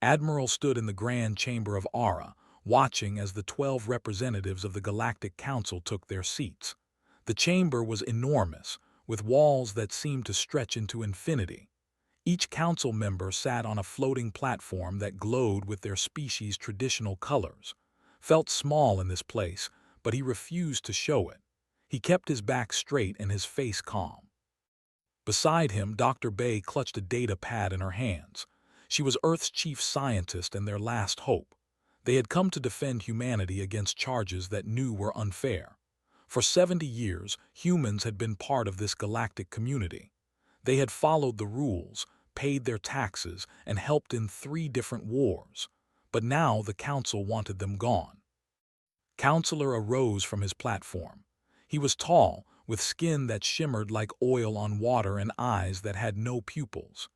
Admiral stood in the grand chamber of Aura, watching as the 12 representatives of the Galactic Council took their seats. The chamber was enormous, with walls that seemed to stretch into infinity. Each council member sat on a floating platform that glowed with their species' traditional colors. Felt small in this place, but he refused to show it. He kept his back straight and his face calm. Beside him, Dr. Bay clutched a data pad in her hands. She was Earth's chief scientist and their last hope. They had come to defend humanity against charges that knew were unfair. For 70 years, humans had been part of this galactic community. They had followed the rules, paid their taxes, and helped in 3 different wars. But now the council wanted them gone. Counselor arose from his platform. He was tall, with skin that shimmered like oil on water and eyes that had no pupils.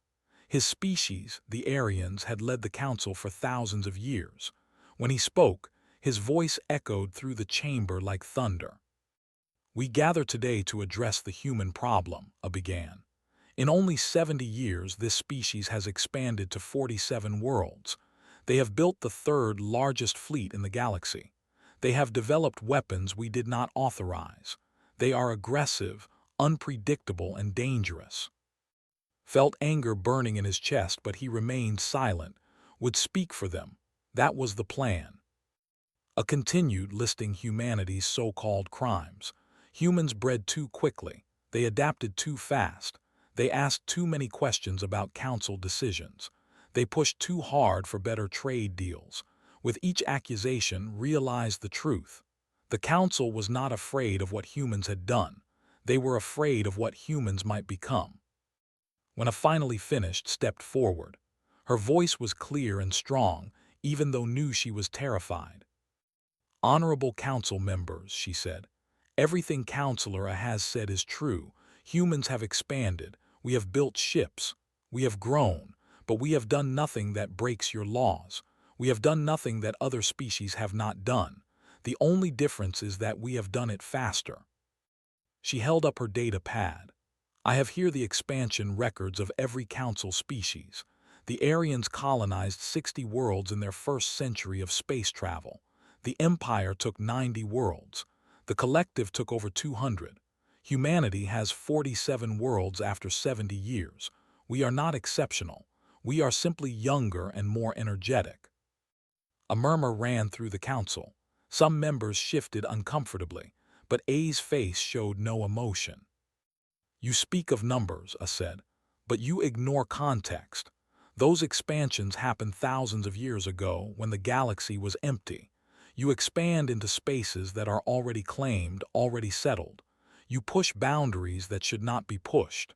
His species, the Aryans, had led the council for thousands of years. When he spoke, his voice echoed through the chamber like thunder. "We gather today to address the human problem," began. "In only 70 years, this species has expanded to 47 worlds. They have built the 3rd largest fleet in the galaxy. They have developed weapons we did not authorize. They are aggressive, unpredictable, and dangerous." Felt anger burning in his chest, but he remained silent, would speak for them. That was the plan. A continued listing humanity's so-called crimes. Humans bred too quickly. They adapted too fast. They asked too many questions about council decisions. They pushed too hard for better trade deals. With each accusation, realized the truth. The council was not afraid of what humans had done. They were afraid of what humans might become. When I finally finished, stepped forward. Her voice was clear and strong, even though knew she was terrified. "Honorable council members," she said, "everything Counselor has said is true. Humans have expanded. We have built ships. We have grown. But we have done nothing that breaks your laws. We have done nothing that other species have not done. The only difference is that we have done it faster." She held up her data pad. "I have here the expansion records of every council species. The Aryans colonized 60 worlds in their first century of space travel. The Empire took 90 worlds. The Collective took over 200. Humanity has 47 worlds after 70 years. We are not exceptional. We are simply younger and more energetic." A murmur ran through the council. Some members shifted uncomfortably, but A's face showed no emotion. "You speak of numbers," I said, "but you ignore context. Those expansions happened thousands of years ago when the galaxy was empty. You expand into spaces that are already claimed, already settled. You push boundaries that should not be pushed."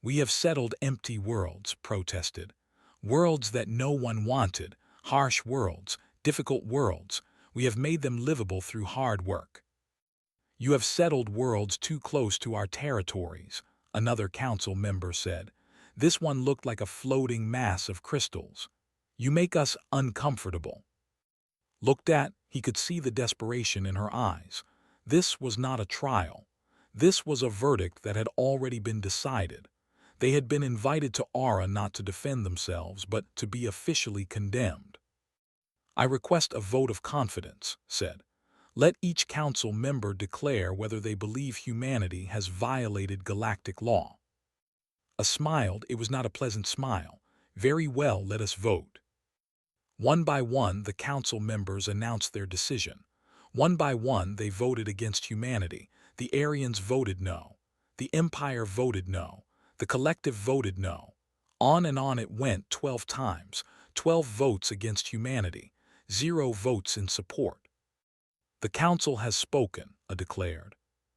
"We have settled empty worlds," protested. "Worlds that no one wanted, harsh worlds, difficult worlds. We have made them livable through hard work." "You have settled worlds too close to our territories," another council member said. "This one looked like a floating mass of crystals. You make us uncomfortable." Looked at, he could see the desperation in her eyes. This was not a trial. This was a verdict that had already been decided. They had been invited to Aura not to defend themselves, but to be officially condemned. "I request a vote of confidence," said. "Let each council member declare whether they believe humanity has violated galactic law." I smiled. It was not a pleasant smile. "Very well, let us vote." One by one, the council members announced their decision. One by one, they voted against humanity. The Aryans voted no. The Empire voted no. The Collective voted no. On and on it went 12 times. 12 votes against humanity. 0 votes in support. "The council has spoken," I declared.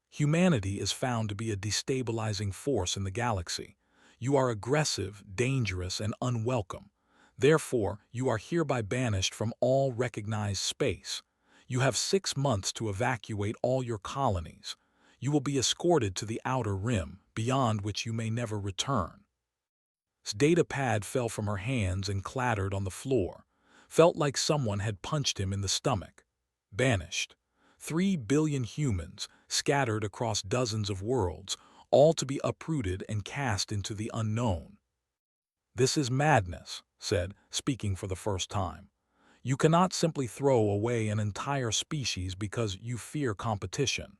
"Humanity is found to be a destabilizing force in the galaxy. You are aggressive, dangerous, and unwelcome. Therefore, you are hereby banished from all recognized space. You have 6 months to evacuate all your colonies. You will be escorted to the outer rim, beyond which you may never return." His data pad fell from her hands and clattered on the floor. Felt like someone had punched him in the stomach. Banished. 3 billion humans, scattered across dozens of worlds, all to be uprooted and cast into the unknown. "This is madness," said, speaking for the first time. You cannot simply throw away an entire species because you fear competition.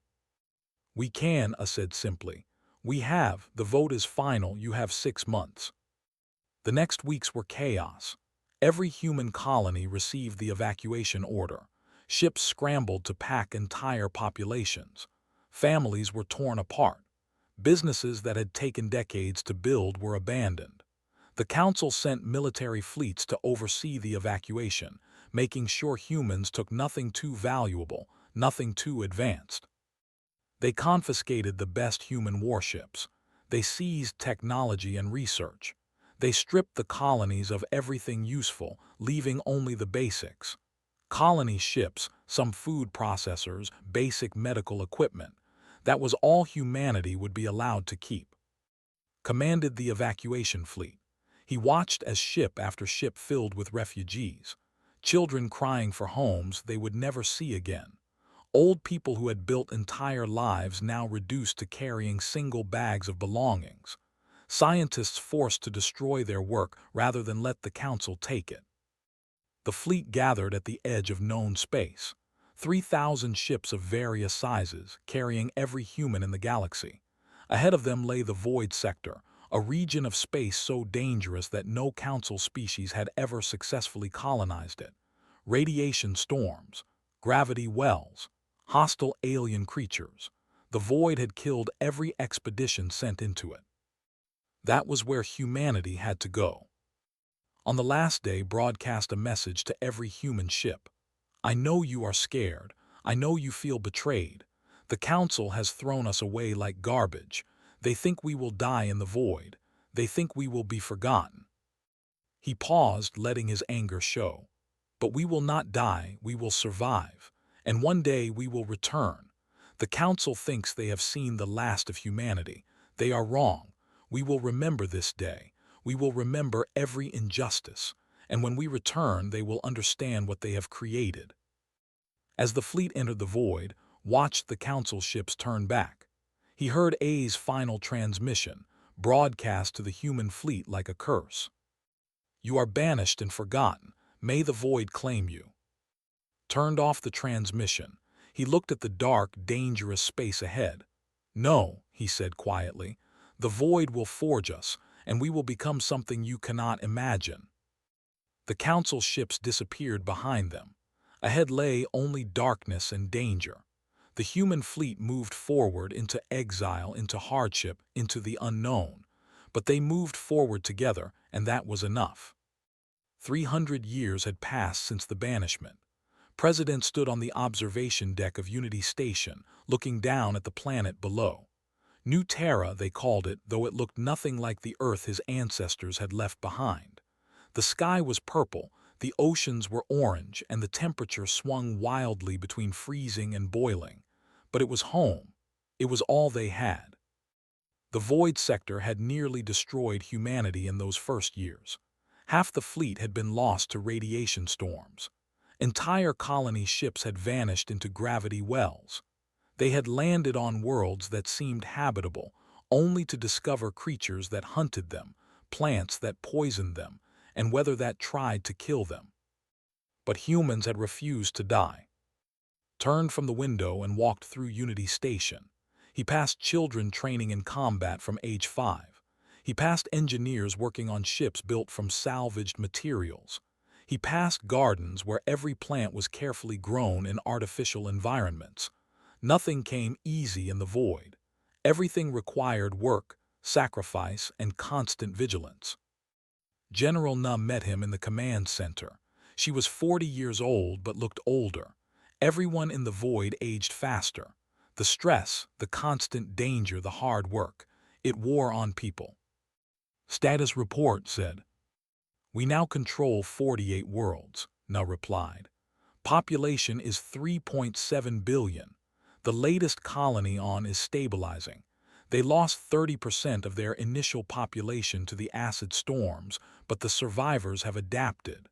We can, said simply. We have, the vote is final, you have 6 months. The next weeks were chaos. Every human colony received the evacuation order. Ships scrambled to pack entire populations. Families were torn apart. Businesses that had taken decades to build were abandoned. The Council sent military fleets to oversee the evacuation, making sure humans took nothing too valuable, nothing too advanced. They confiscated the best human warships. They seized technology and research. They stripped the colonies of everything useful, leaving only the basics. Colony ships, some food processors, basic medical equipment. That was all humanity would be allowed to keep. Commanded the evacuation fleet. He watched as ship after ship filled with refugees. Children crying for homes they would never see again. Old people who had built entire lives now reduced to carrying single bags of belongings. Scientists forced to destroy their work rather than let the Council take it. The fleet gathered at the edge of known space. 3,000 ships of various sizes, carrying every human in the galaxy. Ahead of them lay the Void Sector, a region of space so dangerous that no Council species had ever successfully colonized it. Radiation storms, gravity wells, hostile alien creatures. The Void had killed every expedition sent into it. That was where humanity had to go. On the last day, broadcast a message to every human ship. I know you are scared. I know you feel betrayed. The Council has thrown us away like garbage. They think we will die in the void. They think we will be forgotten. He paused, letting his anger show. But we will not die, we will survive. And one day we will return. The Council thinks they have seen the last of humanity. They are wrong. We will remember this day. We will remember every injustice. And when we return, they will understand what they have created. As the fleet entered the void, watched the Council ships turn back. He heard A's final transmission, broadcast to the human fleet like a curse. You are banished and forgotten. May the void claim you. Turned off the transmission. He looked at the dark, dangerous space ahead. No, he said quietly, the void will forge us, and we will become something you cannot imagine. The Council ships disappeared behind them. Ahead lay only darkness and danger. The human fleet moved forward into exile, into hardship, into the unknown. But they moved forward together, and that was enough. 300 years had passed since the banishment. President stood on the observation deck of Unity Station, looking down at the planet below. New Terra, they called it, though it looked nothing like the Earth his ancestors had left behind. The sky was purple, the oceans were orange, and the temperature swung wildly between freezing and boiling. But it was home. It was all they had. The Void Sector had nearly destroyed humanity in those first years. Half the fleet had been lost to radiation storms. Entire colony ships had vanished into gravity wells. They had landed on worlds that seemed habitable, only to discover creatures that hunted them, plants that poisoned them, and weather that tried to kill them. But humans had refused to die. Turned from the window and walked through Unity Station. He passed children training in combat from age 5. He passed engineers working on ships built from salvaged materials. He passed gardens where every plant was carefully grown in artificial environments. Nothing came easy in the void. Everything required work, sacrifice, and constant vigilance. General Na met him in the command center. She was 40 years old but looked older. Everyone in the void aged faster. The stress, the constant danger, the hard work, it wore on people. Status report said. We now control 48 worlds, Na replied. Population is 3.7 billion. The latest colony on is stabilizing. They lost 30% of their initial population to the acid storms, but the survivors have adapted.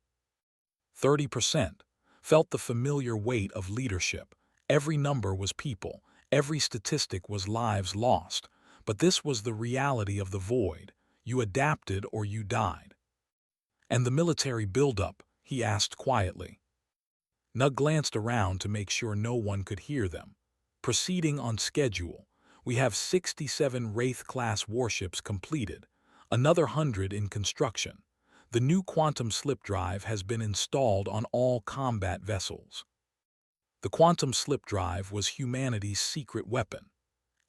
30% felt the familiar weight of leadership. Every number was people. Every statistic was lives lost. But this was the reality of the void. You adapted or you died. And the military buildup? He asked quietly. Nug glanced around to make sure no one could hear them. Proceeding on schedule, we have 67 Wraith-class warships completed, another 100 in construction. The new quantum slip drive has been installed on all combat vessels. The quantum slip drive was humanity's secret weapon.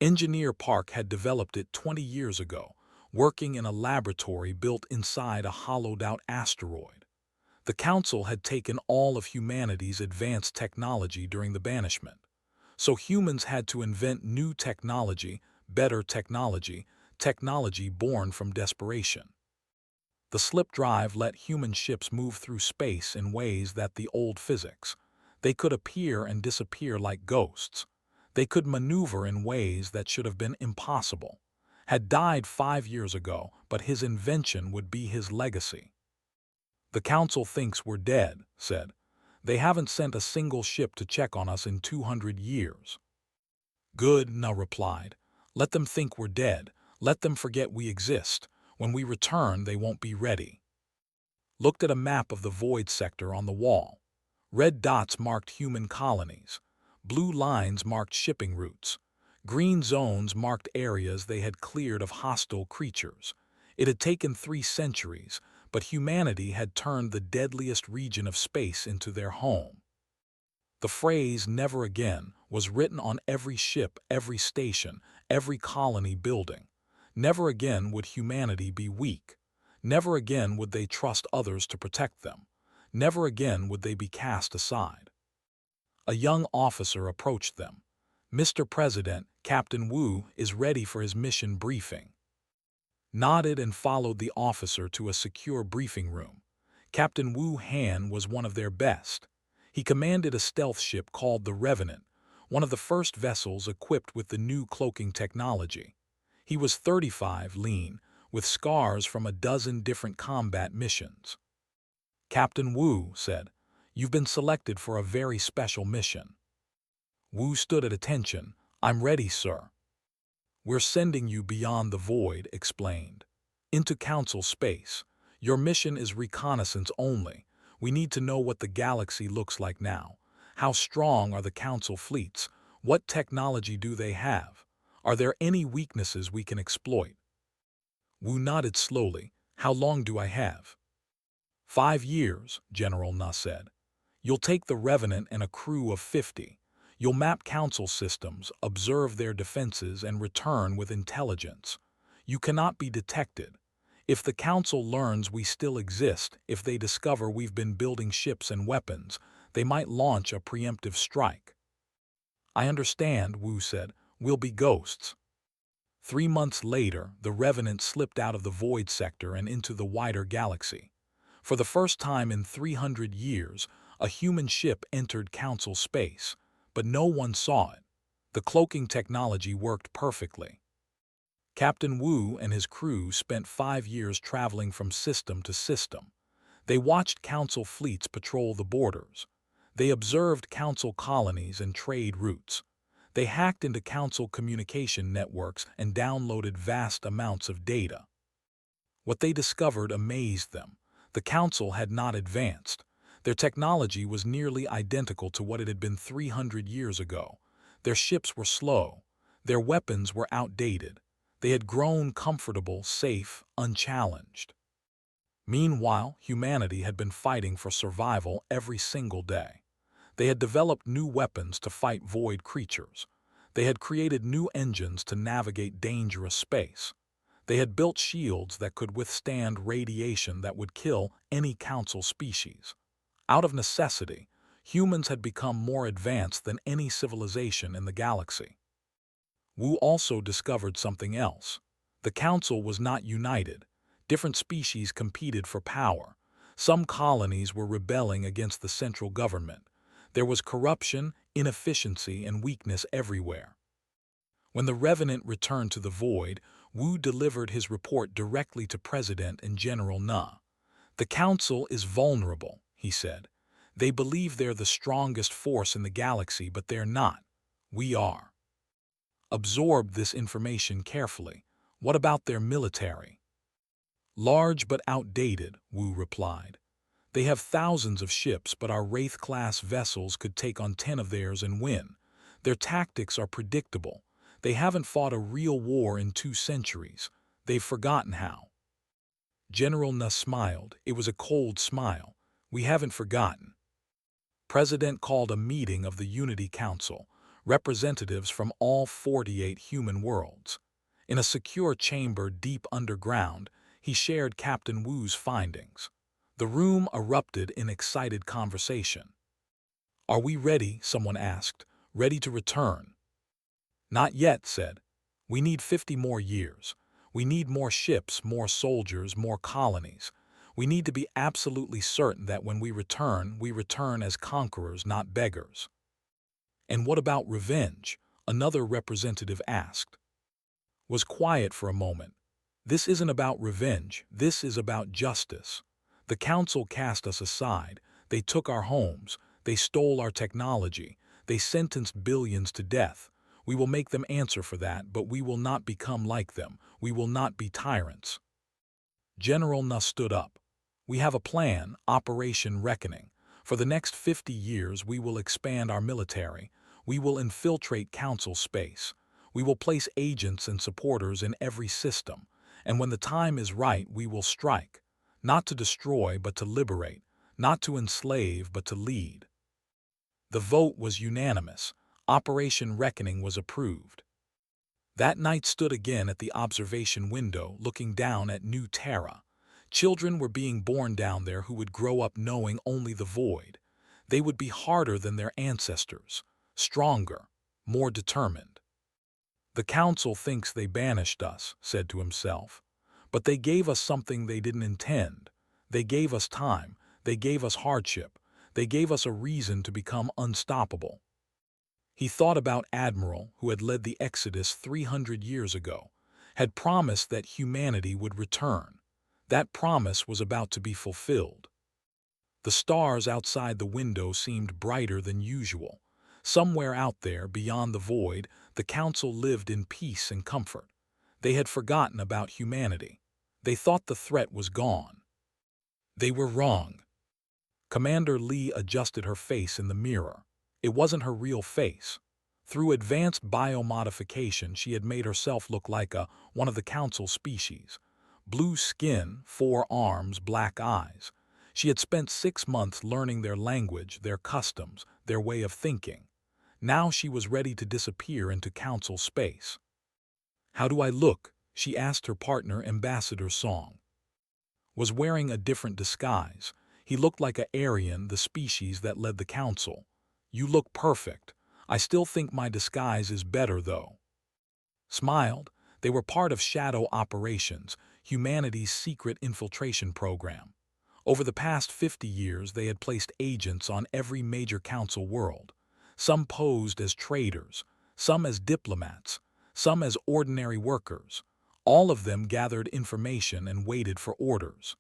Engineer Park had developed it 20 years ago, working in a laboratory built inside a hollowed-out asteroid. The Council had taken all of humanity's advanced technology during the banishment. So humans had to invent new technology, better technology, technology born from desperation. The slip drive let human ships move through space in ways that the old physics. They could appear and disappear like ghosts. They could maneuver in ways that should have been impossible. Had died 5 years ago, but his invention would be his legacy. The Council thinks we're dead, said. They haven't sent a single ship to check on us in 200 years. Good, Na replied. Let them think we're dead. Let them forget we exist. When we return, they won't be ready. Looked at a map of the void sector on the wall. Red dots marked human colonies. Blue lines marked shipping routes. Green zones marked areas they had cleared of hostile creatures. It had taken 3 centuries, but humanity had turned the deadliest region of space into their home. The phrase "never again" was written on every ship, every station, every colony building. Never again would humanity be weak. Never again would they trust others to protect them. Never again would they be cast aside. A young officer approached them. Mr. President, Captain Wu is ready for his mission briefing. Nodded and followed the officer to a secure briefing room. Captain Wu Han was one of their best. He commanded a stealth ship called the Revenant, one of the first vessels equipped with the new cloaking technology. He was 35, lean, with scars from a dozen different combat missions. Captain Wu said, "You've been selected for a very special mission." Wu stood at attention. "I'm ready, sir." "We're sending you beyond the void," explained. "Into Council space. Your mission is reconnaissance only. We need to know what the galaxy looks like now. How strong are the Council fleets? What technology do they have? Are there any weaknesses we can exploit?" Wu nodded slowly. "How long do I have?" 5 years, General Na said. "You'll take the Revenant and a crew of 50. You'll map Council systems, observe their defenses, and return with intelligence. You cannot be detected. If the Council learns we still exist, if they discover we've been building ships and weapons, they might launch a preemptive strike." "I understand," Wu said. "We'll be ghosts." 3 months later, the Revenant slipped out of the void sector and into the wider galaxy. For the first time in 300 years, a human ship entered Council space, but no one saw it. The cloaking technology worked perfectly. Captain Wu and his crew spent 5 years traveling from system to system. They watched Council fleets patrol the borders. They observed Council colonies and trade routes. They hacked into Council communication networks and downloaded vast amounts of data. What they discovered amazed them. The Council had not advanced. Their technology was nearly identical to what it had been 300 years ago. Their ships were slow. Their weapons were outdated. They had grown comfortable, safe, unchallenged. Meanwhile, humanity had been fighting for survival every single day. They had developed new weapons to fight void creatures. They had created new engines to navigate dangerous space. They had built shields that could withstand radiation that would kill any Council species. Out of necessity, humans had become more advanced than any civilization in the galaxy. Wu also discovered something else. The Council was not united. Different species competed for power. Some colonies were rebelling against the central government. There was corruption, inefficiency, and weakness everywhere. When the Revenant returned to the void, Wu delivered his report directly to President and General Na. "The Council is vulnerable," he said. "They believe they're the strongest force in the galaxy, but they're not. We are." Absorb this information carefully. What about their military? Large but outdated, Wu replied. They have thousands of ships, but our Wraith-class vessels could take on 10 of theirs and win. Their tactics are predictable. They haven't fought a real war in 2 centuries. They've forgotten how. General Nuss smiled. It was a cold smile. We haven't forgotten. President called a meeting of the Unity Council, representatives from all 48 human worlds. In a secure chamber deep underground, he shared Captain Wu's findings. The room erupted in excited conversation. Are we ready? Someone asked. Ready to return? Not yet, said. We need 50 more years. We need more ships, more soldiers, more colonies. We need to be absolutely certain that when we return as conquerors, not beggars. And what about revenge? Another representative asked. Was quiet for a moment. This isn't about revenge, this is about justice. The council cast us aside, they took our homes, they stole our technology, they sentenced billions to death. We will make them answer for that, but we will not become like them. We will not be tyrants. General Nuss stood up. We have a plan, Operation Reckoning. For the next 50 years we will expand our military. We will infiltrate council space. We will place agents and supporters in every system. And when the time is right, we will strike. Not to destroy, but to liberate. Not to enslave, but to lead. The vote was unanimous. Operation Reckoning was approved. That night stood again at the observation window, looking down at New Terra. Children were being born down there who would grow up knowing only the void. They would be harder than their ancestors, stronger, more determined. The council thinks they banished us, said to himself. But they gave us something they didn't intend. They gave us time. They gave us hardship. They gave us a reason to become unstoppable. He thought about Admiral, who had led the Exodus 300 years ago, had promised that humanity would return. That promise was about to be fulfilled. The stars outside the window seemed brighter than usual. Somewhere out there, beyond the void, the council lived in peace and comfort. They had forgotten about humanity. They thought the threat was gone. They were wrong. Commander Lee adjusted her face in the mirror. It wasn't her real face. Through advanced biomodification, she had made herself look like one of the council species. Blue skin, 4 arms, black eyes. She had spent 6 months learning their language, their customs, their way of thinking. Now she was ready to disappear into council space. How do I look? She asked her partner, Ambassador Song. Was wearing a different disguise. He looked like a Aryan, the species that led the council. You look perfect. I still think my disguise is better, though. Smiled. They were part of Shadow Operations, humanity's secret infiltration program. Over the past 50 years, they had placed agents on every major council world. Some posed as traitors, some as diplomats, some as ordinary workers. All of them gathered information and waited for orders.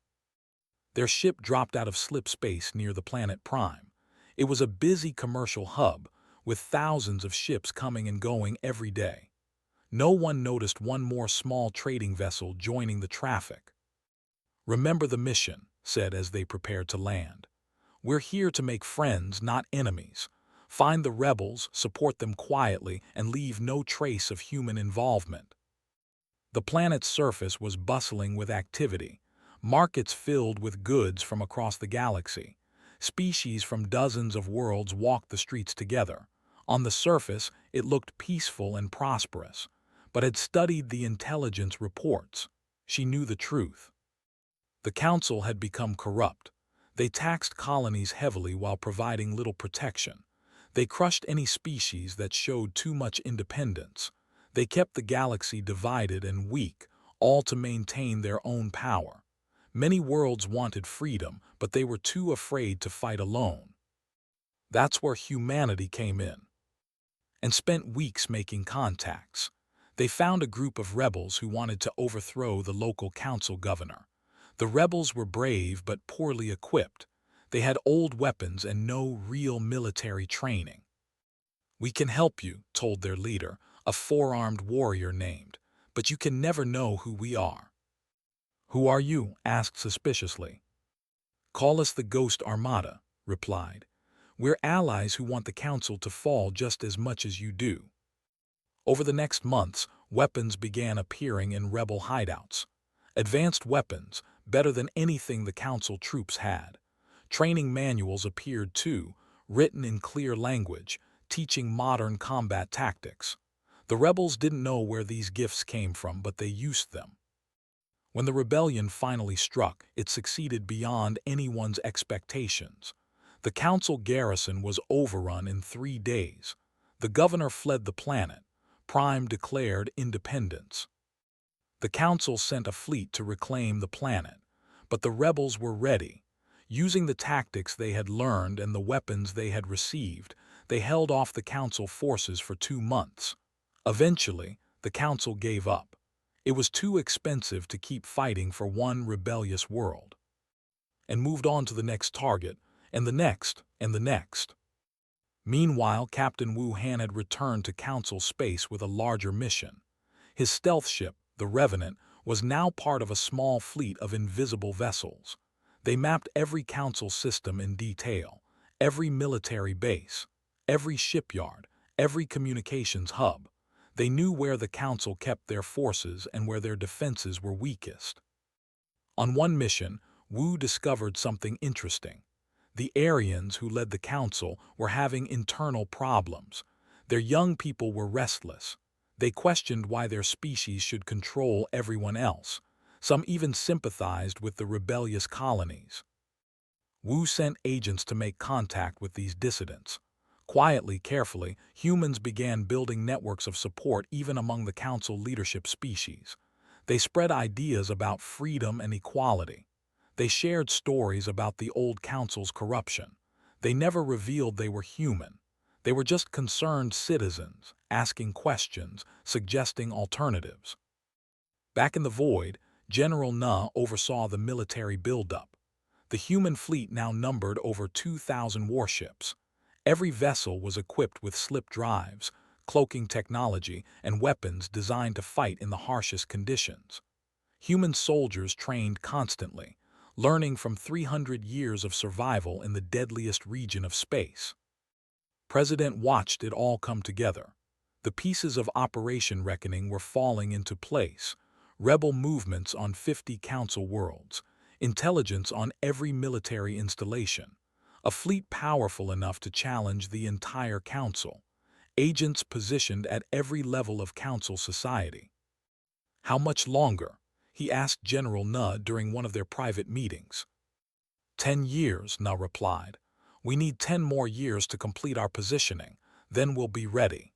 Their ship dropped out of slip space near the planet Prime. It was a busy commercial hub, with thousands of ships coming and going every day. No one noticed one more small trading vessel joining the traffic. Remember the mission, said as they prepared to land. We're here to make friends, not enemies. Find the rebels, support them quietly, and leave no trace of human involvement. The planet's surface was bustling with activity. Markets filled with goods from across the galaxy. Species from dozens of worlds walked the streets together. On the surface, it looked peaceful and prosperous, but had studied the intelligence reports. She knew the truth. The council had become corrupt. They taxed colonies heavily while providing little protection. They crushed any species that showed too much independence. They kept the galaxy divided and weak, all to maintain their own power. Many worlds wanted freedom, but they were too afraid to fight alone. That's where humanity came in, and spent weeks making contacts. They found a group of rebels who wanted to overthrow the local council governor. The rebels were brave but poorly equipped. They had old weapons and no real military training. We can help you, told their leader, a 4-armed warrior named, but you can never know who we are. "Who are you?" asked suspiciously. "Call us the Ghost Armada," replied. "We're allies who want the Council to fall just as much as you do." Over the next months, weapons began appearing in rebel hideouts. Advanced weapons, better than anything the Council troops had. Training manuals appeared too, written in clear language, teaching modern combat tactics. The rebels didn't know where these gifts came from, but they used them. When the rebellion finally struck, it succeeded beyond anyone's expectations. The Council garrison was overrun in 3 days. The governor fled the planet. Prime declared independence. The Council sent a fleet to reclaim the planet, but the rebels were ready. Using the tactics they had learned and the weapons they had received, they held off the Council forces for 2 months. Eventually, the Council gave up. It was too expensive to keep fighting for one rebellious world, and moved on to the next target, and the next, and the next. Meanwhile, Captain Wu Han had returned to Council space with a larger mission. His stealth ship, the Revenant, was now part of a small fleet of invisible vessels. They mapped every Council system in detail, every military base, every shipyard, every communications hub. They knew where the Council kept their forces and where their defenses were weakest. On one mission, Wu discovered something interesting. The Aryans who led the Council were having internal problems. Their young people were restless. They questioned why their species should control everyone else. Some even sympathized with the rebellious colonies. Wu sent agents to make contact with these dissidents. Quietly, carefully, humans began building networks of support even among the Council leadership species. They spread ideas about freedom and equality. They shared stories about the old Council's corruption. They never revealed they were human. They were just concerned citizens, asking questions, suggesting alternatives. Back in the void, General Na oversaw the military buildup. The human fleet now numbered over 2,000 warships. Every vessel was equipped with slip drives, cloaking technology, and weapons designed to fight in the harshest conditions. Human soldiers trained constantly, learning from 300 years of survival in the deadliest region of space. President watched it all come together. The pieces of Operation Reckoning were falling into place. Rebel movements on 50 Council worlds, intelligence on every military installation, a fleet powerful enough to challenge the entire Council, agents positioned at every level of Council society. "How much longer?" he asked General Na during one of their private meetings. 10 years, Na replied. "We need 10 more years to complete our positioning, then we'll be ready."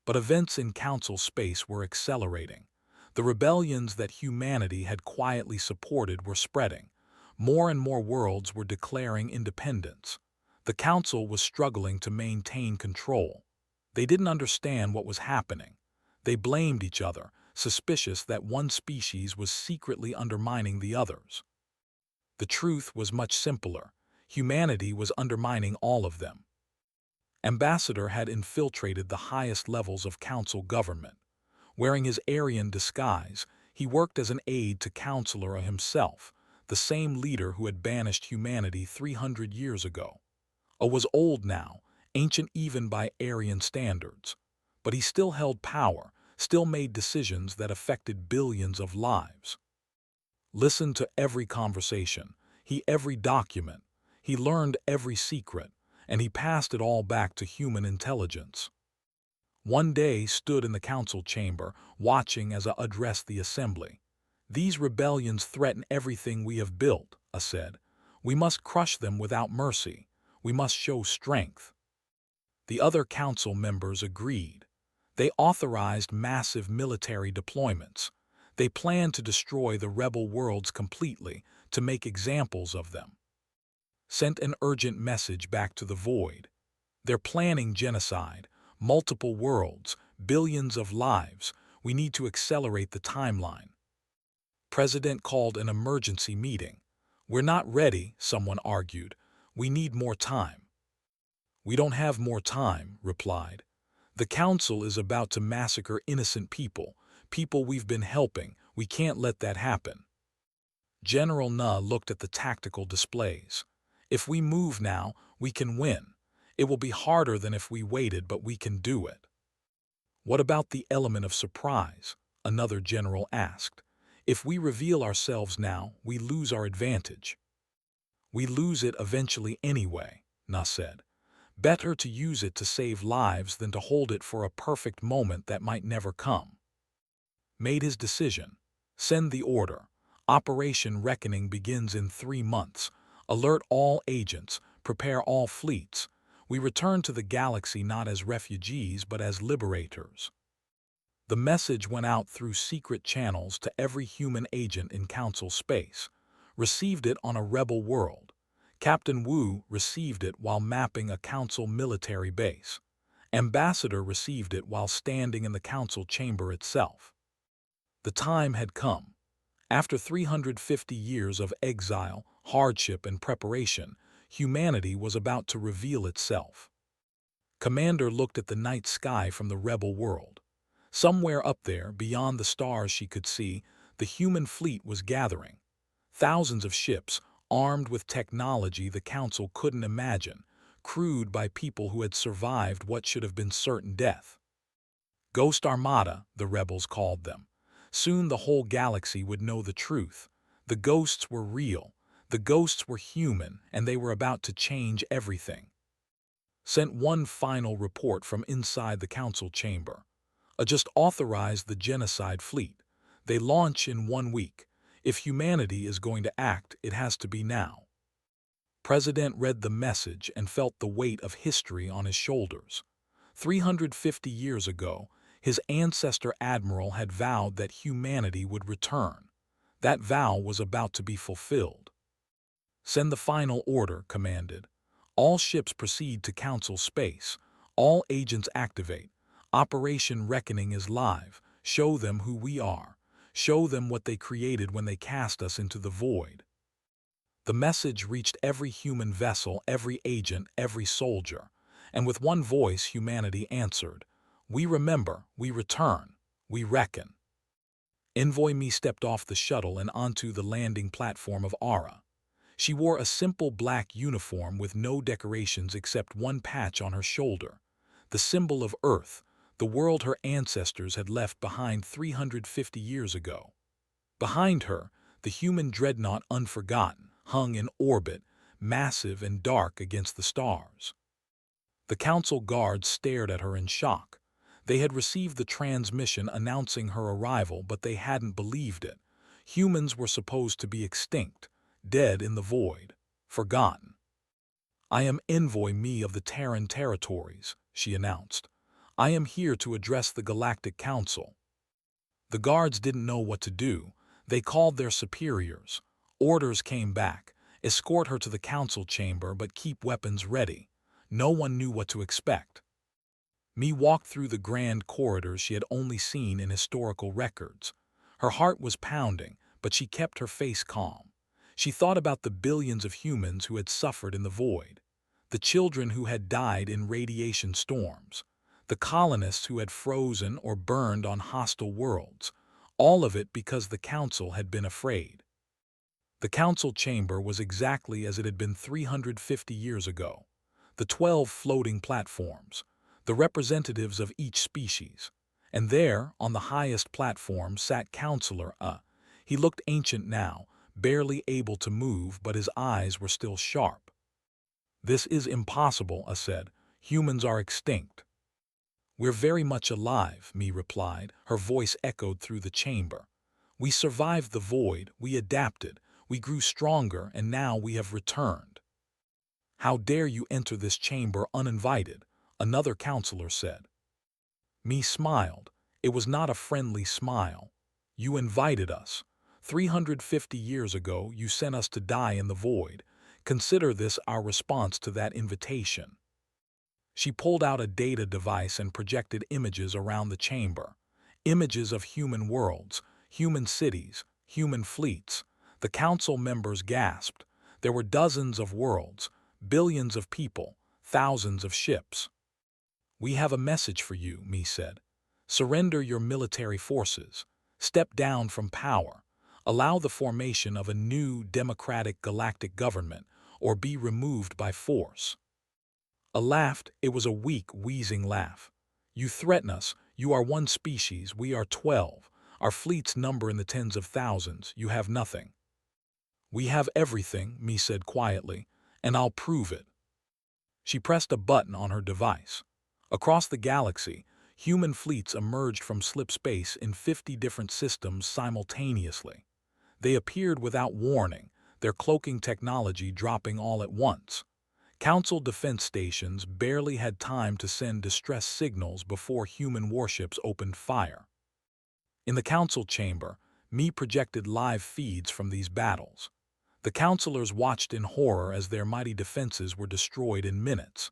But events in Council space were accelerating. The rebellions that humanity had quietly supported were spreading. More and more worlds were declaring independence. The Council was struggling to maintain control. They didn't understand what was happening. They blamed each other, suspicious that one species was secretly undermining the others. The truth was much simpler. Humanity was undermining all of them. Ambassador had infiltrated the highest levels of Council government. Wearing his Aryan disguise, he worked as an aide to Counselor himself, the same leader who had banished humanity 300 years ago. Was old now, ancient even by Aryan standards. But he still held power, still made decisions that affected billions of lives. Listened to every conversation, every document. He learned every secret, and he passed it all back to human intelligence. One day stood in the Council chamber, watching as I addressed the assembly. "These rebellions threaten everything we have built," I said. "We must crush them without mercy. We must show strength." The other Council members agreed. They authorized massive military deployments. They planned to destroy the rebel worlds completely, to make examples of them. Sent an urgent message back to the void. "They're planning genocide, multiple worlds, billions of lives. We need to accelerate the timeline." President called an emergency meeting. "We're not ready," someone argued. "We need more time." "We don't have more time," replied. "The Council is about to massacre innocent people, people we've been helping. We can't let that happen." General Na looked at the tactical displays. If we move now, we can win. It will be harder than if we waited, but we can do it. What about the element of surprise? Another general asked. If we reveal ourselves now, we lose our advantage. We lose it eventually anyway, Na said. Better to use it to save lives than to hold it for a perfect moment that might never come. Made his decision. Send the order. Operation Reckoning begins in 3 months. Alert all agents. Prepare all fleets. We return to the galaxy not as refugees but as liberators. The message went out through secret channels to every human agent in Council space. Received it on a rebel world. Captain Wu received it while mapping a Council military base. Ambassador received it while standing in the Council chamber itself. The time had come. After 350 years of exile, hardship, and preparation, humanity was about to reveal itself. Commander looked at the night sky from the rebel world. Somewhere up there, beyond the stars she could see, the human fleet was gathering. Thousands of ships, armed with technology the Council couldn't imagine, crewed by people who had survived what should have been certain death. Ghost Armada, the rebels called them. Soon the whole galaxy would know the truth. The ghosts were real, the ghosts were human, and they were about to change everything. Sent one final report from inside the Council chamber. Just authorized the genocide fleet. They launch in 1 week. If humanity is going to act, it has to be now. President read the message and felt the weight of history on his shoulders. 350 years ago, his ancestor Admiral had vowed that humanity would return. That vow was about to be fulfilled. Send the final order, commanded. All ships proceed to Council space. All agents activate. Operation Reckoning is live. Show them who we are. Show them what they created when they cast us into the void. The message reached every human vessel, every agent, every soldier. And with one voice humanity answered. We remember, we return, we reckon. Envoy Me stepped off the shuttle and onto the landing platform of Aura. She wore a simple black uniform with no decorations except one patch on her shoulder, the symbol of Earth, the world her ancestors had left behind 350 years ago. Behind her, the human dreadnought Unforgotten hung in orbit, massive and dark against the stars. The Council guards stared at her in shock. They had received the transmission announcing her arrival, but they hadn't believed it. Humans were supposed to be extinct, dead in the void, forgotten. I am Envoy Me of the Terran territories, she announced. I am here to address the Galactic Council. The guards didn't know what to do. They called their superiors. Orders came back. Escort her to the Council chamber, but keep weapons ready. No one knew what to expect. Me walked through the grand corridors she had only seen in historical records. Her heart was pounding, but she kept her face calm. She thought about the billions of humans who had suffered in the void, the children who had died in radiation storms, the colonists who had frozen or burned on hostile worlds, all of it because the Council had been afraid. The Council chamber was exactly as it had been 350 years ago. The 12 floating platforms, the representatives of each species. And there, on the highest platform, sat Counselor He looked ancient now, barely able to move, but his eyes were still sharp. This is impossible, said. Humans are extinct. We're very much alive, Me replied. Her voice echoed through the chamber. We survived the void, we adapted, we grew stronger, and now we have returned. How dare you enter this chamber uninvited? Another counselor said. Me smiled. It was not a friendly smile. You invited us. 350 years ago, you sent us to die in the void. Consider this our response to that invitation. She pulled out a data device and projected images around the chamber. Images of human worlds, human cities, human fleets. The council members gasped. There were dozens of worlds, billions of people, thousands of ships. We have a message for you, Me said. Surrender your military forces. Step down from power. allow the formation of a new democratic galactic government, or be removed by force. A laughed, it was a weak, wheezing laugh. You threaten us, you are one species, we are 12. Our fleets number in the tens of thousands, you have nothing. We have everything, Me said quietly, and I'll prove it. She pressed a button on her device. Across the galaxy, human fleets emerged from slip space in 50 different systems simultaneously. They appeared without warning, their cloaking technology dropping all at once. Council defense stations barely had time to send distress signals before human warships opened fire. In the council chamber, Me projected live feeds from these battles. The councilors watched in horror as their mighty defenses were destroyed in minutes.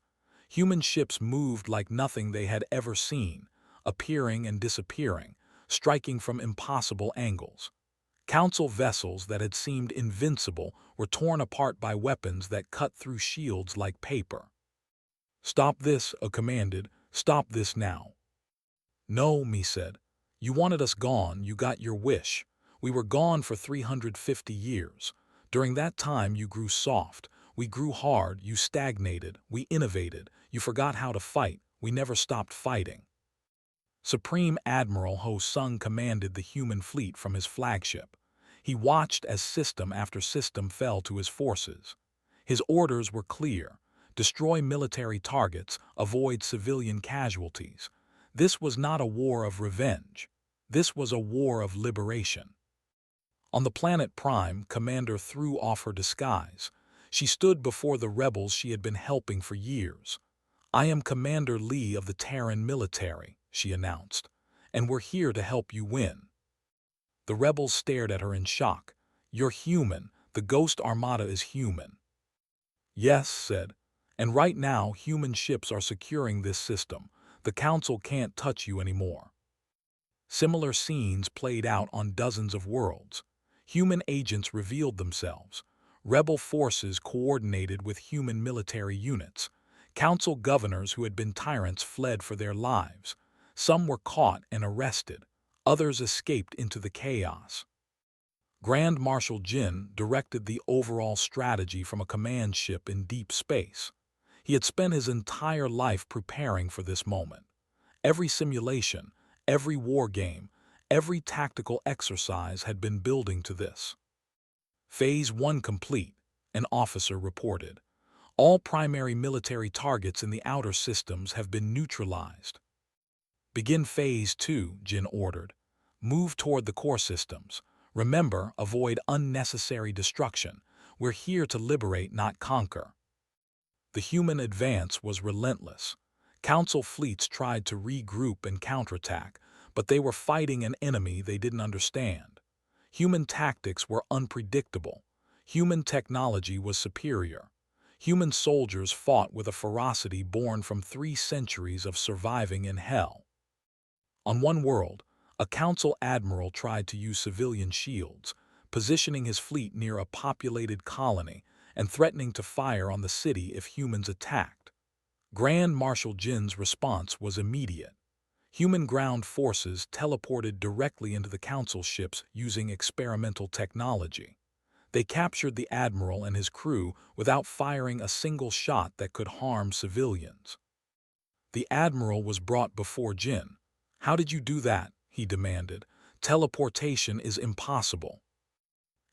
Human ships moved like nothing they had ever seen, appearing and disappearing, striking from impossible angles. Council vessels that had seemed invincible were torn apart by weapons that cut through shields like paper. Stop this, A commanded. Stop this now. No, Me said. You wanted us gone, you got your wish. We were gone for 350 years. During that time you grew soft, we grew hard, you stagnated, we innovated, you forgot how to fight, we never stopped fighting. Supreme Admiral Ho Sung commanded the human fleet from his flagship. He watched as system after system fell to his forces. His orders were clear: destroy military targets, avoid civilian casualties. This was not a war of revenge. This was a war of liberation. On the planet Prime, Commander threw off her disguise. She stood before the rebels she had been helping for years. I am Commander Lee of the Terran military, she announced, and we're here to help you win. The rebels stared at her in shock. You're human. The Ghost Armada is human. Yes, said. And right now, human ships are securing this system. The Council can't touch you anymore. Similar scenes played out on dozens of worlds. Human agents revealed themselves. Rebel forces coordinated with human military units. Council governors who had been tyrants fled for their lives. Some were caught and arrested. Others escaped into the chaos. Grand Marshal Jin directed the overall strategy from a command ship in deep space. He had spent his entire life preparing for this moment. Every simulation, every war game, every tactical exercise had been building to this. Phase 1 complete, an officer reported. All primary military targets in the outer systems have been neutralized. Begin Phase 2, Jin ordered. Move toward the core systems. Remember, avoid unnecessary destruction. We're here to liberate, not conquer. The human advance was relentless. Council fleets tried to regroup and counterattack, but they were fighting an enemy they didn't understand. Human tactics were unpredictable. Human technology was superior. Human soldiers fought with a ferocity born from 3 centuries of surviving in hell. On one world, a council admiral tried to use civilian shields, positioning his fleet near a populated colony and threatening to fire on the city if humans attacked. Grand Marshal Jin's response was immediate. Human ground forces teleported directly into the council ships using experimental technology. They captured the admiral and his crew without firing a single shot that could harm civilians. The admiral was brought before Jin. How did you do that? He demanded. Teleportation is impossible.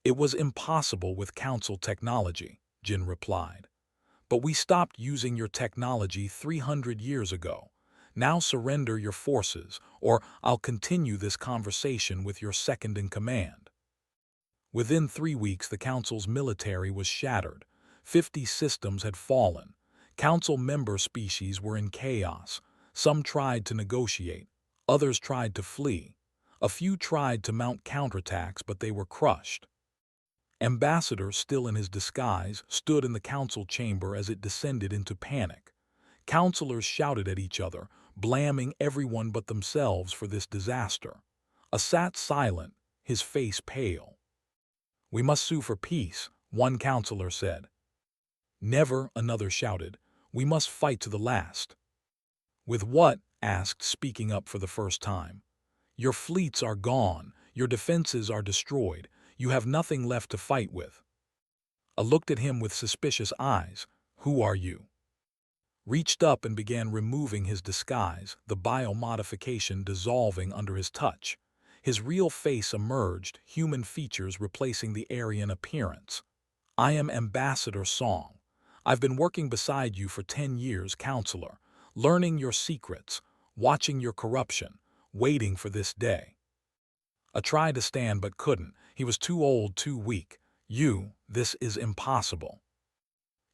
It was impossible with council technology, Jin replied. But we stopped using your technology 300 years ago. Now surrender your forces, or I'll continue this conversation with your second-in-command. Within 3 weeks, the Council's military was shattered. 50 systems had fallen. Council member species were in chaos. Some tried to negotiate. Others tried to flee. A few tried to mount counterattacks, but they were crushed. Ambassador, still in his disguise, stood in the council chamber as it descended into panic. Councilors shouted at each other, blaming everyone but themselves for this disaster. A sat silent, his face pale. We must sue for peace, one councilor said. Never, another shouted. We must fight to the last. With what? Asked, speaking up for the first time. Your fleets are gone, your defenses are destroyed, You have nothing left to fight with. I looked at him with suspicious eyes. Who are you? Reached up and began removing his disguise, the biomodification dissolving under his touch. His real face emerged, human features replacing the Aryan appearance. I am Ambassador Song. I've been working beside you for 10 years, counselor, learning your secrets, watching your corruption, waiting for this day. I tried to stand but couldn't. He was too old, too weak. This is impossible.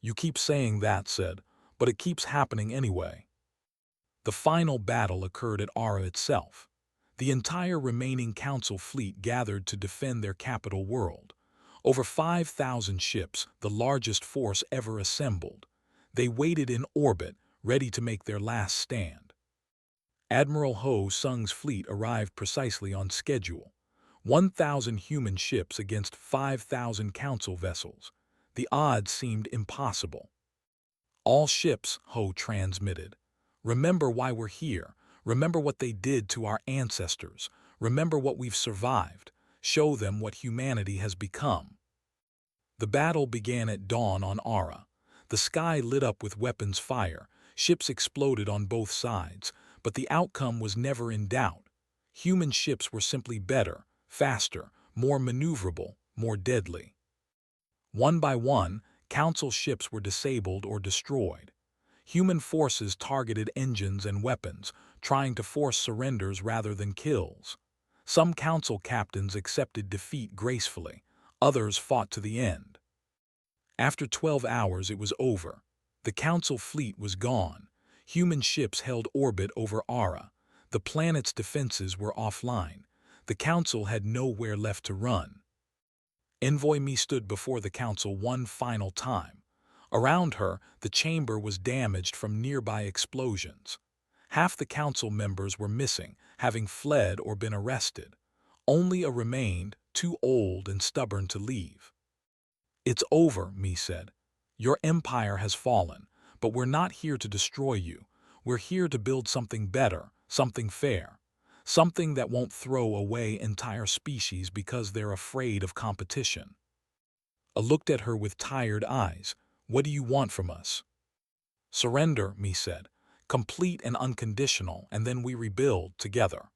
You keep saying that, said, but it keeps happening anyway. The final battle occurred at Ara itself. The entire remaining council fleet gathered to defend their capital world. Over 5,000 ships, the largest force ever assembled. They waited in orbit, ready to make their last stand. Admiral Ho Sung's fleet arrived precisely on schedule. 1,000 human ships against 5,000 council vessels. The odds seemed impossible. All ships, Ho transmitted. Remember why we're here. Remember what they did to our ancestors. Remember what we've survived. Show them what humanity has become. The battle began at dawn on Ara. The sky lit up with weapons fire. Ships exploded on both sides, but the outcome was never in doubt. Human ships were simply better, faster, more maneuverable, more deadly. One by one, Council ships were disabled or destroyed. Human forces targeted engines and weapons, trying to force surrenders rather than kills. Some Council captains accepted defeat gracefully, others fought to the end. After 12 hours it was over. The Council fleet was gone. Human ships held orbit over Ara. The planet's defenses were offline. The Council had nowhere left to run. Envoy Mi stood before the Council one final time. Around her, the chamber was damaged from nearby explosions. Half the Council members were missing, having fled or been arrested. Only a remained, too old and stubborn to leave. It's over, Mi said. Your empire has fallen, but we're not here to destroy you. We're here to build something better, something fair. Something that won't throw away entire species because they're afraid of competition. I looked at her with tired eyes. What do you want from us? Surrender, Mi said. Complete and unconditional, and then we rebuild together.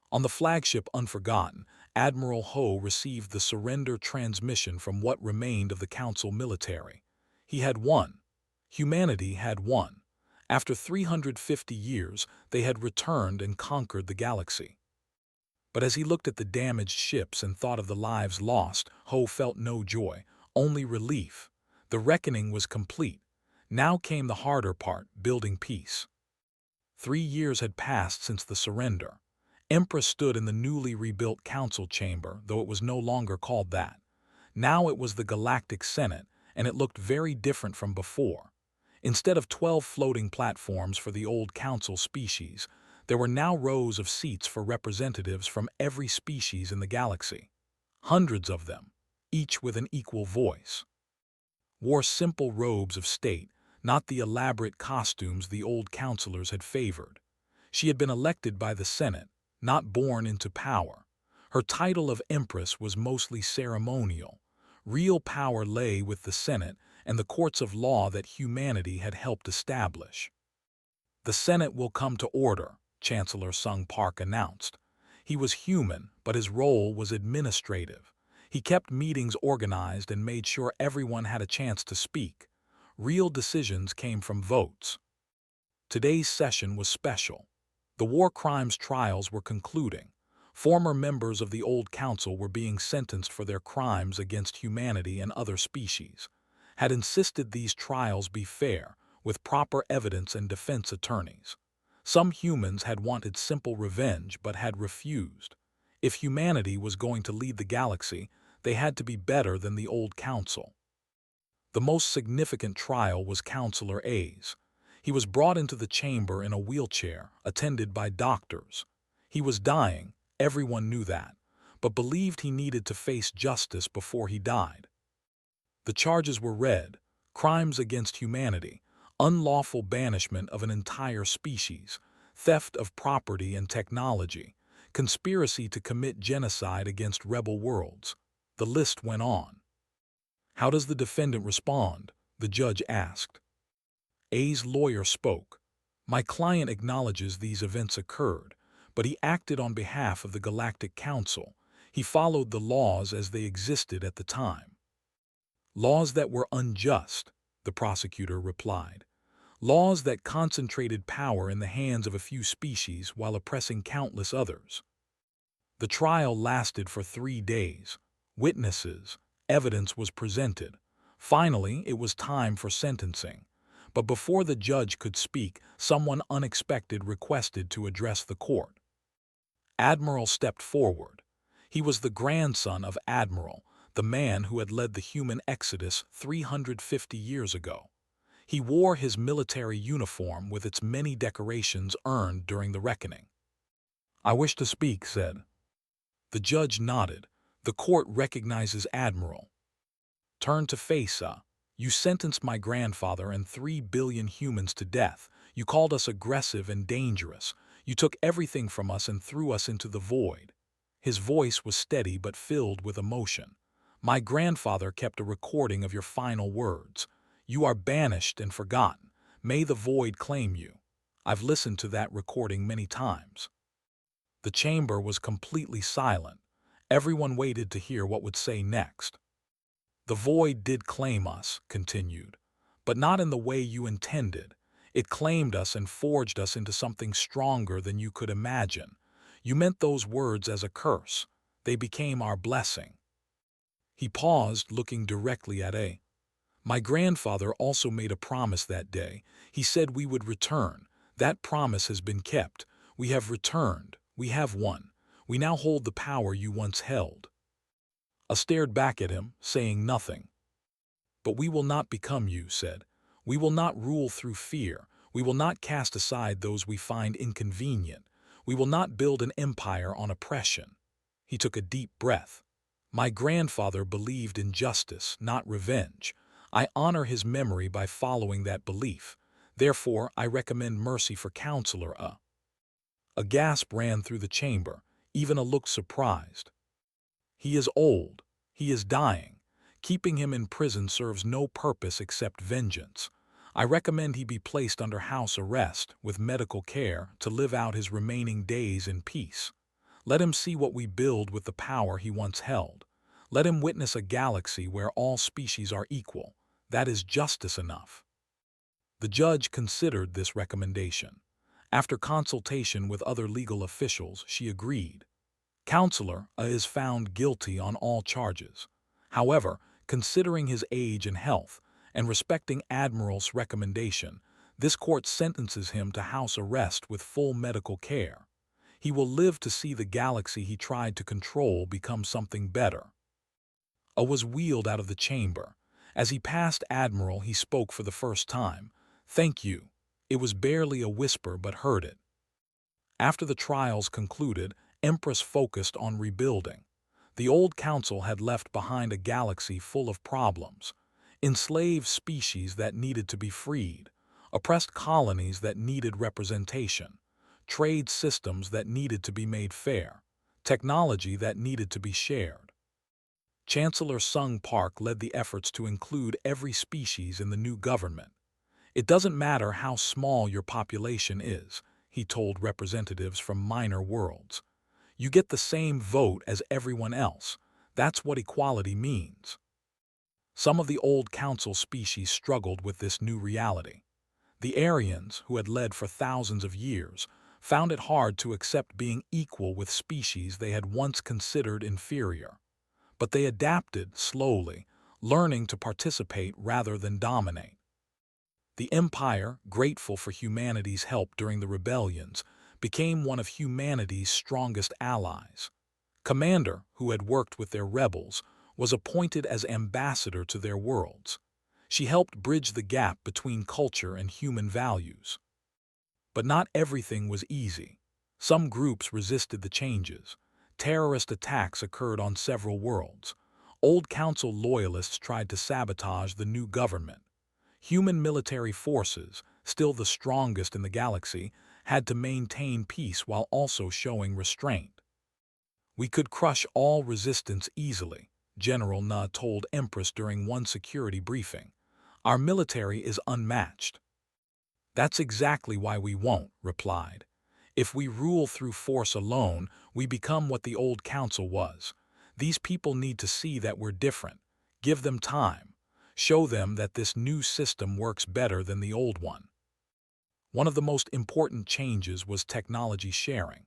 On the flagship Unforgotten, Admiral Ho received the surrender transmission from what remained of the Council military. He had won. Humanity had won. After 350 years, they had returned and conquered the galaxy. But as he looked at the damaged ships and thought of the lives lost, Ho felt no joy, only relief. The reckoning was complete. Now came the harder part, building peace. 3 years had passed since the surrender. Empress stood in the newly rebuilt council chamber, though it was no longer called that. Now it was the Galactic Senate, and it looked very different from before. Instead of 12 floating platforms for the old council species, there were now rows of seats for representatives from every species in the galaxy. Hundreds of them, each with an equal voice. Wore simple robes of state, not the elaborate costumes the old counselors had favored. She had been elected by the Senate, not born into power. Her title of Empress was mostly ceremonial. Real power lay with the Senate and the courts of law that humanity had helped establish. The Senate will come to order, Chancellor Sung Park announced. He was human, but his role was administrative. He kept meetings organized and made sure everyone had a chance to speak. Real decisions came from votes. Today's session was special. The war crimes trials were concluding. Former members of the old council were being sentenced for their crimes against humanity and other species. Had insisted these trials be fair, with proper evidence and defense attorneys. Some humans had wanted simple revenge but had refused. If humanity was going to lead the galaxy, they had to be better than the old council. The most significant trial was Counselor A's. He was brought into the chamber in a wheelchair, attended by doctors. He was dying, everyone knew that, but believed he needed to face justice before he died. The charges were read: crimes against humanity, unlawful banishment of an entire species, theft of property and technology, conspiracy to commit genocide against rebel worlds. The list went on. "How does the defendant respond?" the judge asked. A's lawyer spoke. "My client acknowledges these events occurred, but he acted on behalf of the Galactic Council. He followed the laws as they existed at the time." "Laws that were unjust," the prosecutor replied. "Laws that concentrated power in the hands of a few species while oppressing countless others." The trial lasted for 3 days. Witnesses, evidence was presented. Finally, it was time for sentencing. But before the judge could speak, someone unexpected requested to address the court. Admiral stepped forward. He was the grandson of Admiral, the man who had led the human exodus 350 years ago. He wore his military uniform with its many decorations earned during the reckoning. "I wish to speak," said. The judge nodded. "The court recognizes Admiral." "Turn to Fesa. You sentenced my grandfather and 3 billion humans to death. You called us aggressive and dangerous. You took everything from us and threw us into the void." His voice was steady but filled with emotion. "My grandfather kept a recording of your final words. You are banished and forgotten. May the void claim you. I've listened to that recording many times." The chamber was completely silent. Everyone waited to hear what would say next. "The void did claim us," continued, "but not in the way you intended. It claimed us and forged us into something stronger than you could imagine. You meant those words as a curse. They became our blessing." He paused, looking directly at A. "My grandfather also made a promise that day. He said we would return. That promise has been kept. We have returned. We have won. We now hold the power you once held." I stared back at him, saying nothing. "But we will not become you," said. "We will not rule through fear. We will not cast aside those we find inconvenient. We will not build an empire on oppression." He took a deep breath. "My grandfather believed in justice, not revenge. I honor his memory by following that belief. Therefore, I recommend mercy for Counselor A." A gasp ran through the chamber. Even A looked surprised. "He is old. He is dying. Keeping him in prison serves no purpose except vengeance. I recommend he be placed under house arrest, with medical care, to live out his remaining days in peace. Let him see what we build with the power he once held. Let him witness a galaxy where all species are equal. That is justice enough." The judge considered this recommendation. After consultation with other legal officials, she agreed. Counselor A is found guilty on all charges. However, considering his age and health, and respecting Admiral's recommendation, this court sentences him to house arrest with full medical care. He will live to see the galaxy he tried to control become something better. A was wheeled out of the chamber. As he passed Admiral, he spoke for the first time. "Thank you." It was barely a whisper, but heard it. After the trials concluded, Empress focused on rebuilding. The old council had left behind a galaxy full of problems. Enslaved species that needed to be freed, oppressed colonies that needed representation, trade systems that needed to be made fair, technology that needed to be shared. Chancellor Sung Park led the efforts to include every species in the new government. "It doesn't matter how small your population is," he told representatives from minor worlds. "You get the same vote as everyone else. That's what equality means." Some of the old council species struggled with this new reality. The Aryans, who had led for thousands of years, found it hard to accept being equal with species they had once considered inferior. But they adapted slowly, learning to participate rather than dominate. The Empire, grateful for humanity's help during the rebellions, became one of humanity's strongest allies. Commander, who had worked with their rebels, was appointed as ambassador to their worlds. She helped bridge the gap between culture and human values. But not everything was easy. Some groups resisted the changes. Terrorist attacks occurred on several worlds. Old Council loyalists tried to sabotage the new government. Human military forces, still the strongest in the galaxy, had to maintain peace while also showing restraint. "We could crush all resistance easily," General Na told Empress during one security briefing. Our military is unmatched. That's exactly why we won't, replied. If we rule through force alone, we become what the old council was. These people need to see that we're different. Give them time. Show them that this new system works better than the old one. One of the most important changes was technology sharing.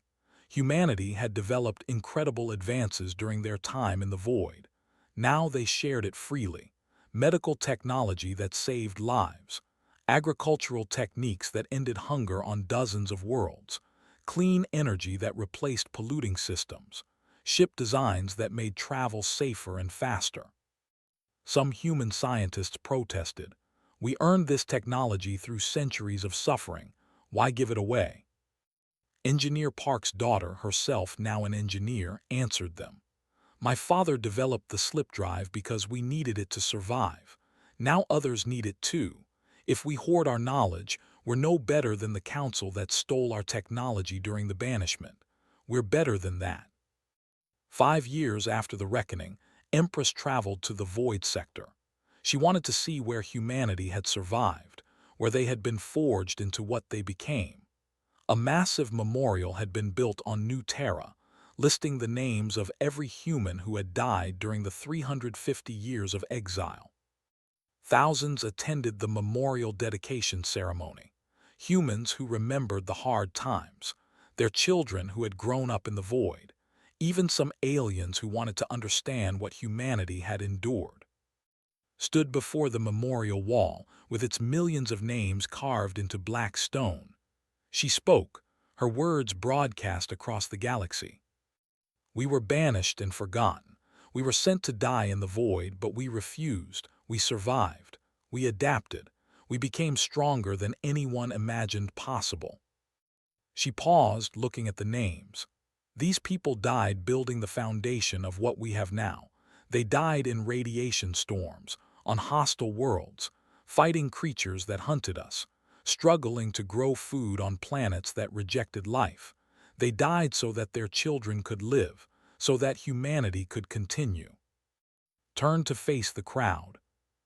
Humanity had developed incredible advances during their time in the void. Now they shared it freely. Medical technology that saved lives, agricultural techniques that ended hunger on dozens of worlds, clean energy that replaced polluting systems, ship designs that made travel safer and faster. Some human scientists protested. We earned this technology through centuries of suffering. Why give it away? Engineer Park's daughter, herself now an engineer, answered them. My father developed the slip drive because we needed it to survive. Now others need it too. If we hoard our knowledge, we're no better than the council that stole our technology during the banishment. We're better than that. 5 years after the reckoning, Empress traveled to the void sector. She wanted to see where humanity had survived, where they had been forged into what they became. A massive memorial had been built on New Terra, listing the names of every human who had died during the 350 years of exile. Thousands attended the memorial dedication ceremony. Humans who remembered the hard times, their children who had grown up in the void, even some aliens who wanted to understand what humanity had endured, stood before the memorial wall with its millions of names carved into black stone. She spoke, her words broadcast across the galaxy. We were banished and forgotten. We were sent to die in the void, but we refused. We survived. We adapted. We became stronger than anyone imagined possible. She paused, looking at the names. These people died building the foundation of what we have now. They died in radiation storms, on hostile worlds, fighting creatures that hunted us, struggling to grow food on planets that rejected life. They died so that their children could live, so that humanity could continue. Turned to face the crowd.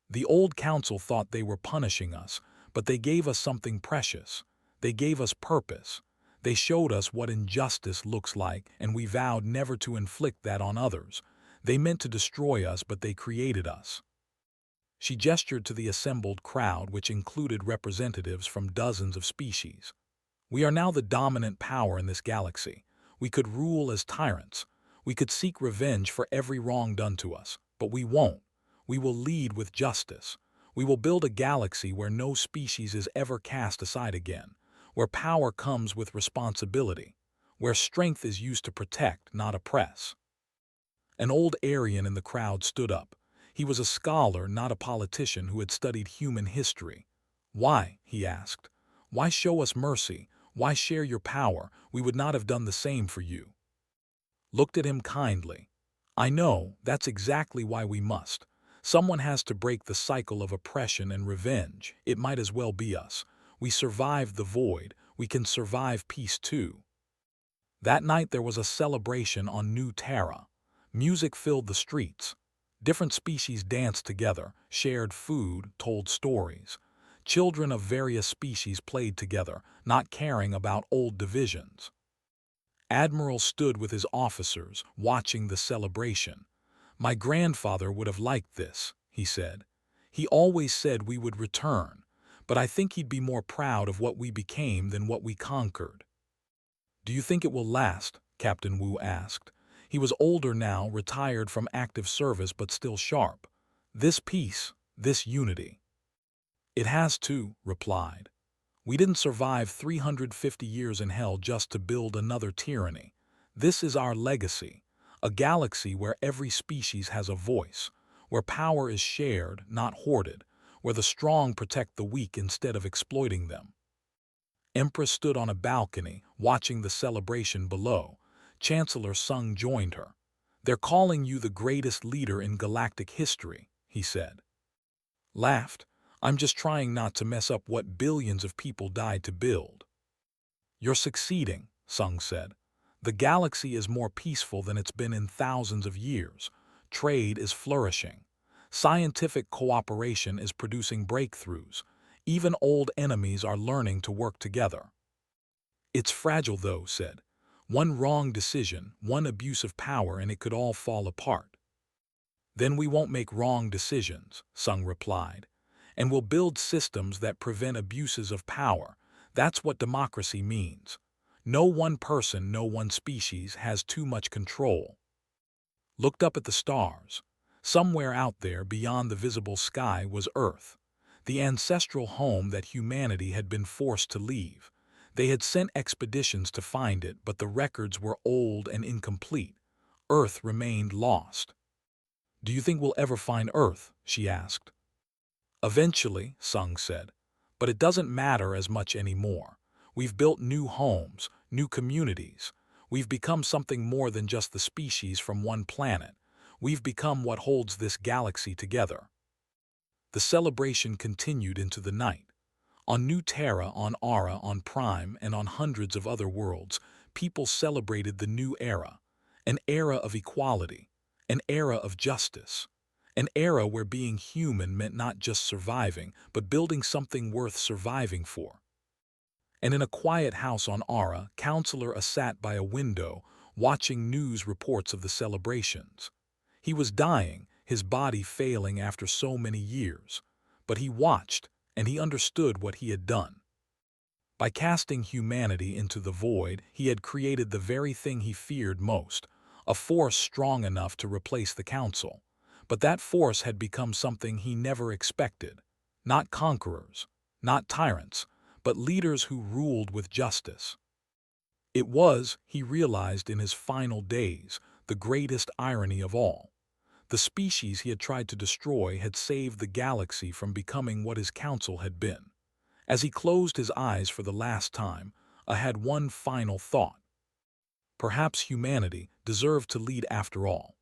The old council thought they were punishing us, but they gave us something precious. They gave us purpose. They showed us what injustice looks like, and we vowed never to inflict that on others. They meant to destroy us, but they created us. She gestured to the assembled crowd, which included representatives from dozens of species. We are now the dominant power in this galaxy. We could rule as tyrants. We could seek revenge for every wrong done to us, but we won't. We will lead with justice. We will build a galaxy where no species is ever cast aside again, where power comes with responsibility, where strength is used to protect, not oppress. An old Aryan in the crowd stood up. He was a scholar, not a politician, who had studied human history. Why? He asked. Why show us mercy? Why share your power? We would not have done the same for you. Looked at him kindly. I know, that's exactly why we must. Someone has to break the cycle of oppression and revenge. It might as well be us. We survived the void. We can survive peace too. That night there was a celebration on New Terra. Music filled the streets. Different species danced together, shared food, told stories. Children of various species played together, not caring about old divisions. Admiral stood with his officers, watching the celebration. My grandfather would have liked this, he said. He always said we would return, but I think he'd be more proud of what we became than what we conquered. Do you think it will last? Captain Wu asked. He was older now, retired from active service, but still sharp. This peace, this unity. It has to, replied. We didn't survive 350 years in hell just to build another tyranny. This is our legacy, a galaxy where every species has a voice, where power is shared, not hoarded, where the strong protect the weak instead of exploiting them. Empress stood on a balcony, watching the celebration below. Chancellor Sung joined her. They're calling you the greatest leader in galactic history, he said. Laughed. I'm just trying not to mess up what billions of people died to build. You're succeeding, Sung said. The galaxy is more peaceful than it's been in thousands of years. Trade is flourishing. Scientific cooperation is producing breakthroughs. Even old enemies are learning to work together. It's fragile though, said. One wrong decision, one abuse of power, and it could all fall apart. Then we won't make wrong decisions, Sung replied, and we'll build systems that prevent abuses of power. That's what democracy means. No one person, no one species has too much control. Looked up at the stars. Somewhere out there beyond the visible sky was Earth, the ancestral home that humanity had been forced to leave. They had sent expeditions to find it, but the records were old and incomplete. Earth remained lost. Do you think we'll ever find Earth? She asked. Eventually, Sung said, but it doesn't matter as much anymore. We've built new homes, new communities. We've become something more than just the species from one planet. We've become what holds this galaxy together. The celebration continued into the night. On New Terra, on Ara, on Prime, and on hundreds of other worlds, people celebrated the new era. An era of equality, an era of justice, an era where being human meant not just surviving, but building something worth surviving for. And in a quiet house on Ara, Counselor sat by a window, watching news reports of the celebrations. He was dying, his body failing after so many years. But he watched, and he understood what he had done. By casting humanity into the void, he had created the very thing he feared most, a force strong enough to replace the Council. But that force had become something he never expected. Not conquerors, not tyrants, but leaders who ruled with justice. It was, he realized in his final days, the greatest irony of all. The species he had tried to destroy had saved the galaxy from becoming what his council had been. As he closed his eyes for the last time, I had one final thought. Perhaps humanity deserved to lead after all.